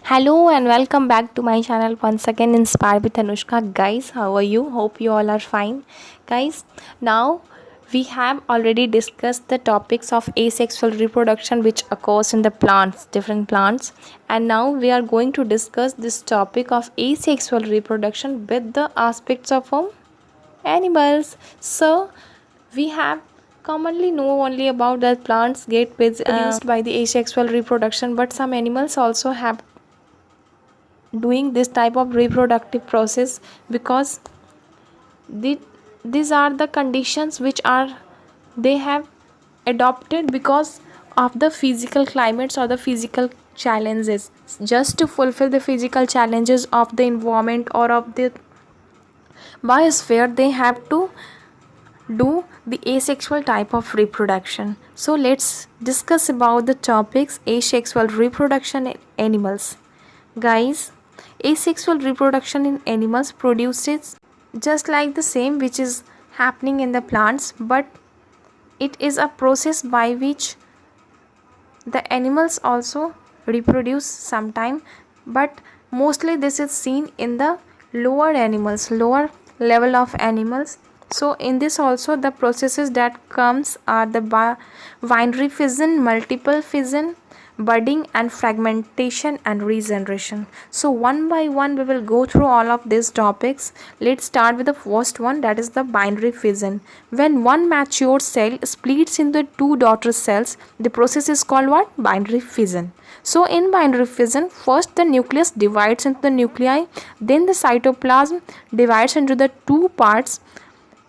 Hello and welcome back to my channel once again, Inspired with Anushka. Guys, how are you? Hope you all are fine. Guys, now we have already discussed the topics of asexual reproduction which occurs in the plants, different plants, and now we are going to discuss this topic of asexual reproduction with the aspects of animals. So we have commonly know only about that plants get produced by the asexual reproduction, but some animals also have doing this type of reproductive process because the, these are the conditions which are they have adopted because of the physical climates or the physical challenges. Just to fulfill the physical challenges of the environment or of the biosphere, they have to do the asexual type of reproduction. So let's discuss about the topics asexual reproduction in animals. Guys, asexual reproduction in animals produces just like the same which is happening in the plants, but it is a process by which the animals also reproduce sometime, but mostly this is seen in the lower animals, lower level of animals. So in this also the processes that comes are the binary fission, multiple fission, budding and fragmentation and regeneration. So one by one we will go through all of these topics. Let's start with the first one, that is the binary fission. When one mature cell splits into two daughter cells, the process is called what? Binary fission. So in binary fission, first the nucleus divides into the nuclei, then the cytoplasm divides into the two parts,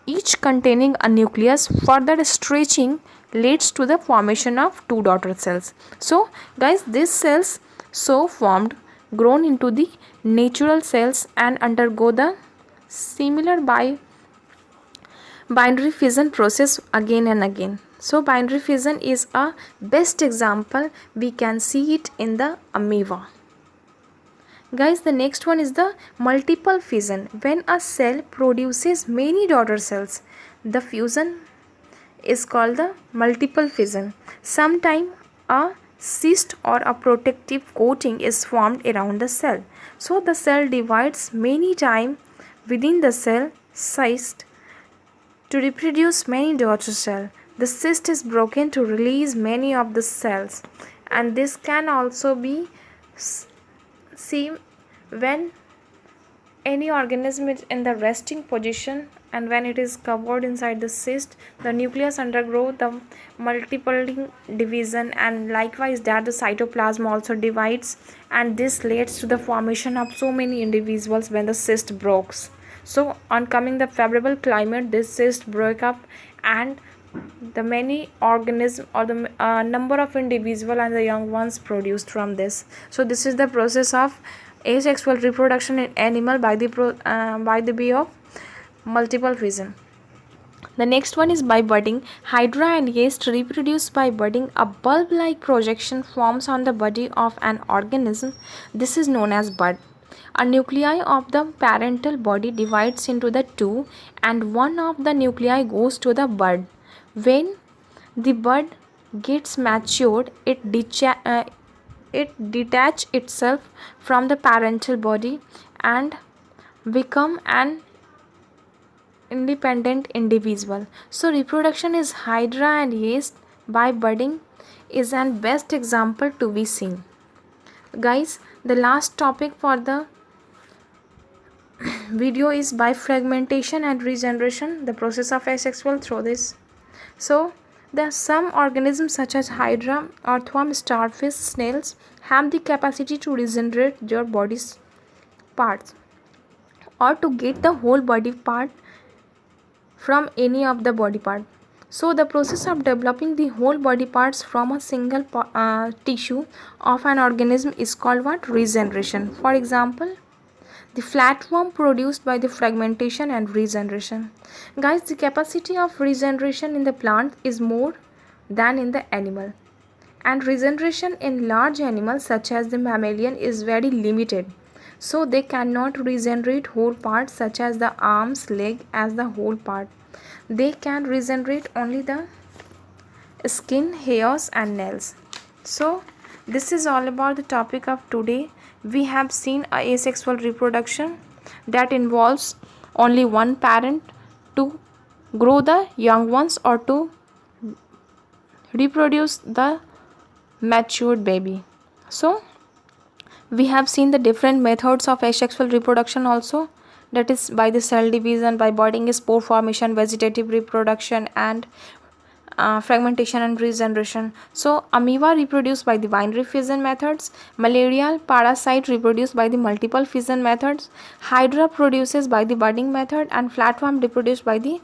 each containing a nucleus. Further stretching leads to the formation of two daughter cells. So guys, these cells so formed grown into the natural cells and undergo the similar binary fission process again and again. So binary fission is a best example. We can see it in the amoeba. Guys, the next one is the multiple fission. When a cell produces many daughter cells, the fusion is called the multiple fission. Sometimes a cyst or a protective coating is formed around the cell. So the cell divides many times within the cell cyst to reproduce many daughter cells. The cyst is broken to release many of the cells, and this can also be seen when any organism is in the resting position, and when it is covered inside the cyst, the nucleus undergo the multiple division, and likewise that the cytoplasm also divides, and this leads to the formation of so many individuals when the cyst breaks. So on coming the favorable climate, this cyst broke up and the many organism or the number of individual and the young ones produced from this. So this is the process of asexual reproduction in animal by the way of multiple fission. The next one is by budding. Hydra and yeast reproduce by budding. A bulb-like projection forms on the body of an organism. This is known as bud. A nuclei of the parental body divides into the two, and one of the nuclei goes to the bud. When the bud gets matured, it detach itself from the parental body and become an independent individual. So reproduction is hydra and yeast by budding is an best example to be seen. Guys, the last topic for the video is by fragmentation and regeneration, the process of asexual through this. So there are some organisms such as hydra, earthworm, starfish, snails have the capacity to regenerate their body's parts or to get the whole body part from any of the body part. So the process of developing the whole body parts from a single tissue of an organism is called what? Regeneration. For example, the flatworm produced by the fragmentation and regeneration. Guys, the capacity of regeneration in the plant is more than in the animal, and regeneration in large animals such as the mammalian is very limited. So they cannot regenerate whole parts such as the arms, leg as the whole part. They can regenerate only the skin, hairs and nails. So this is all about the topic of today. we have seen a asexual reproduction that involves only one parent to grow the young ones or to reproduce the matured baby. So we have seen the different methods of asexual reproduction also, that is by the cell division, by budding, spore formation, vegetative reproduction, and fragmentation and regeneration. So amoeba reproduce by the binary fission methods, malarial parasite reproduce by the multiple fission methods, hydra produces by the budding method, and flatworm reproduced by the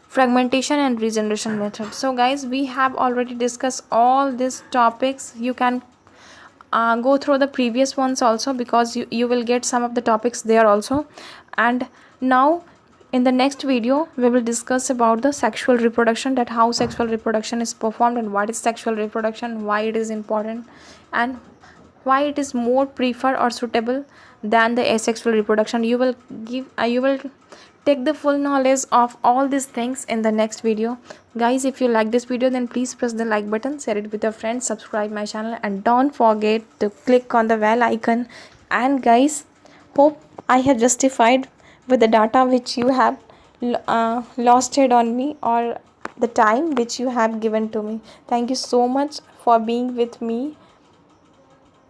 fragmentation and regeneration method. So guys, we have already discussed all these topics. You can go through the previous ones also, because you will get some of the topics there also. And now in the next video we will discuss about the sexual reproduction, that how sexual reproduction is performed and what is sexual reproduction, why it is important, and why it is more preferred or suitable than the asexual reproduction. You will take the full knowledge of all these things in the next video. Guys, if you like this video, then please press the like button, share it with your friends, subscribe my channel, and don't forget to click on the bell icon. And guys, hope I have justified with the data which you have lost it on me, or the time which you have given to me. Thank you so much for being with me,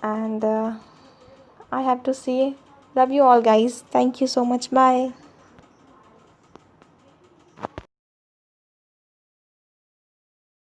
and I have to say love you all guys. Thank you so much. Bye.